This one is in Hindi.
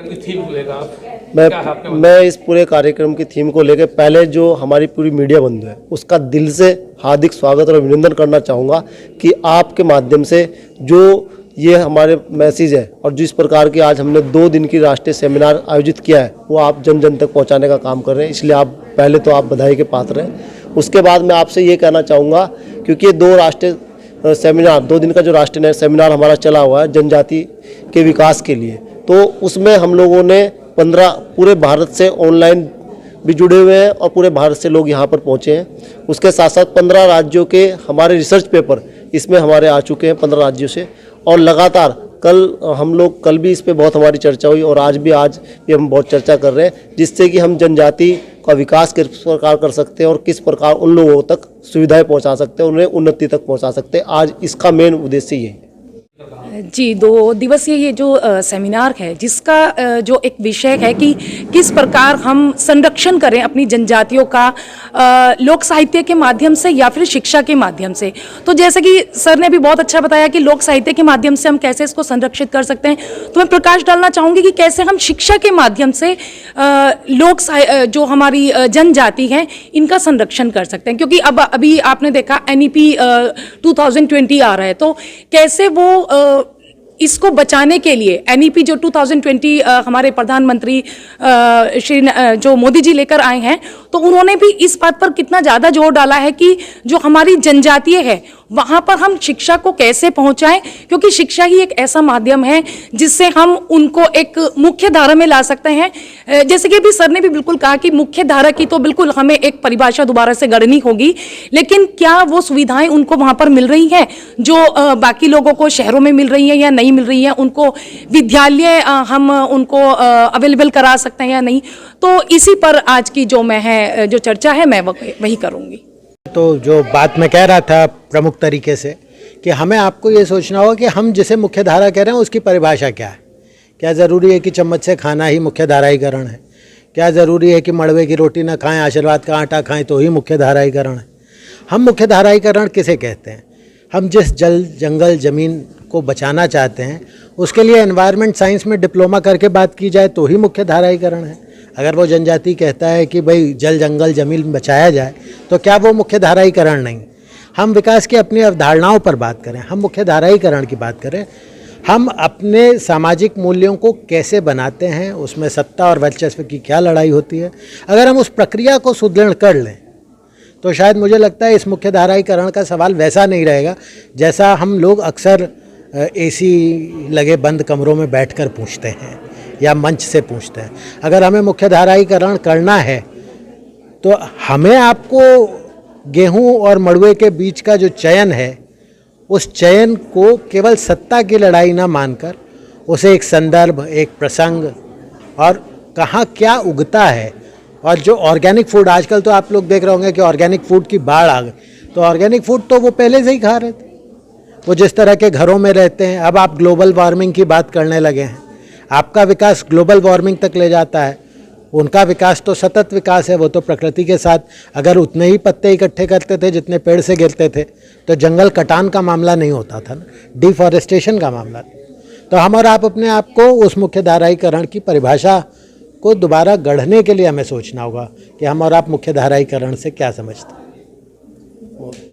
की थीम को लेकर आप मैं इस पूरे कार्यक्रम की थीम को लेकर पहले जो हमारी पूरी मीडिया बंधु है उसका दिल से हार्दिक स्वागत और अभिनंदन करना चाहूँगा कि आपके माध्यम से जो ये हमारे मैसेज है और जिस प्रकार की आज हमने 2 दिन की राष्ट्रीय सेमिनार आयोजित किया है वो आप जन जन तक पहुंचाने का काम कर रहे हैं, इसलिए आप पहले तो आप बधाई के पात्र हैं। उसके बाद मैं आपसे ये कहना चाहूँगा क्योंकि ये 2 राष्ट्रीय सेमिनार 2 दिन का जो राष्ट्रीय सेमिनार हमारा चला हुआ है जनजाति के विकास के लिए, तो उसमें हम लोगों ने 15 पूरे भारत से ऑनलाइन भी जुड़े हुए हैं और पूरे भारत से लोग यहाँ पर पहुँचे हैं। उसके साथ साथ 15 राज्यों के हमारे रिसर्च पेपर इसमें हमारे आ चुके हैं 15 राज्यों से, और लगातार कल भी इस पे बहुत हमारी चर्चा हुई और आज भी हम बहुत चर्चा कर रहे हैं, जिससे कि हम जनजाति का विकास किस प्रकार कर सकते हैं और किस प्रकार उन लोगों तक सुविधाएं पहुंचा सकते हैं, उन्हें उन्नति तक पहुंचा सकते हैं। आज इसका मेन उद्देश्य ये है। जी, 2 दिवसीय ये जो सेमिनार है जिसका जो एक विषय है कि किस प्रकार हम संरक्षण करें अपनी जनजातियों का लोक साहित्य के माध्यम से या फिर शिक्षा के माध्यम से। तो जैसे कि सर ने भी बहुत अच्छा बताया कि लोक साहित्य के माध्यम से हम कैसे इसको संरक्षित कर सकते हैं, तो मैं प्रकाश डालना चाहूँगी कि कैसे हम शिक्षा के माध्यम से जो हमारी जनजाति है इनका संरक्षण कर सकते हैं। क्योंकि अभी आपने देखा NEP 2020 आ रहा है, तो कैसे वो इसको बचाने के लिए NEP जो 2020 हमारे प्रधानमंत्री श्री जो मोदी जी लेकर आए हैं, तो उन्होंने भी इस बात पर कितना ज़्यादा जोर डाला है कि जो हमारी जनजातीय है वहाँ पर हम शिक्षा को कैसे पहुँचाएं, क्योंकि शिक्षा ही एक ऐसा माध्यम है जिससे हम उनको एक मुख्य धारा में ला सकते हैं। जैसे कि अभी सर ने भी बिल्कुल कहा कि मुख्य धारा की तो बिल्कुल हमें एक परिभाषा दोबारा से गढ़नी होगी, लेकिन क्या वो सुविधाएं उनको वहाँ पर मिल रही हैं जो बाकी लोगों को शहरों में मिल रही हैं या नहीं मिल रही हैं, उनको विद्यालय हम उनको अवेलेबल करा सकते हैं या नहीं। तो इसी पर आज की जो चर्चा है मैं वही करूँगी। तो जो बात मैं कह रहा था प्रमुख तरीके से कि हमें आपको ये सोचना होगा कि हम जिसे मुख्य धारा कह रहे हैं उसकी परिभाषा क्या है। क्या ज़रूरी है कि चम्मच से खाना ही मुख्य धाराईकरण है? क्या ज़रूरी है कि मड़वे की रोटी ना खाएं, आशीर्वाद का आटा खाएं तो ही मुख्य धाराईकरण है? हम मुख्य धाराईकरण किसे कहते हैं? हम जिस जल जंगल ज़मीन को बचाना चाहते हैं उसके लिए एनवायरनमेंट साइंस में डिप्लोमा करके बात की जाए तो ही मुख्य धाराईकरण है। अगर वो जनजाति कहता है कि भाई जल जंगल ज़मीन बचाया जाए तो क्या वो मुख्य धाराईकरण नहीं? हम विकास की अपनी अवधारणाओं पर बात करें, हम मुख्य धाराईकरण की बात करें, हम अपने सामाजिक मूल्यों को कैसे बनाते हैं, उसमें सत्ता और वर्चस्व की क्या लड़ाई होती है, अगर हम उस प्रक्रिया को सुदृढ़ कर लें तो शायद मुझे लगता है इस मुख्य धाराईकरण का सवाल वैसा नहीं रहेगा जैसा हम लोग अक्सर AC लगे बंद कमरों में बैठकर पूछते हैं या मंच से पूछते हैं। अगर हमें मुख्य धाराईकरण करना है तो हमें आपको गेहूं और मड़ुए के बीच का जो चयन है उस चयन को केवल सत्ता की लड़ाई ना मानकर उसे एक संदर्भ, एक प्रसंग और कहाँ क्या उगता है, और जो ऑर्गेनिक फूड आजकल तो आप लोग देख रहे होंगे कि ऑर्गेनिक फूड की बाढ़ आ गई, तो ऑर्गेनिक फूड तो वो पहले से ही खा रहे थे, वो जिस तरह के घरों में रहते हैं। अब आप ग्लोबल वार्मिंग की बात करने लगे हैं, आपका विकास ग्लोबल वार्मिंग तक ले जाता है, उनका विकास तो सतत विकास है। वो तो प्रकृति के साथ अगर उतने ही पत्ते इकट्ठे करते थे जितने पेड़ से गिरते थे तो जंगल कटान का मामला नहीं होता था ना, डिफॉरेस्टेशन का मामला। तो हम और आप अपने आप को उस मुख्य धाराईकरण की परिभाषा को दोबारा गढ़ने के लिए हमें सोचना होगा कि हम और आप मुख्य धाराईकरण से क्या समझते हैं।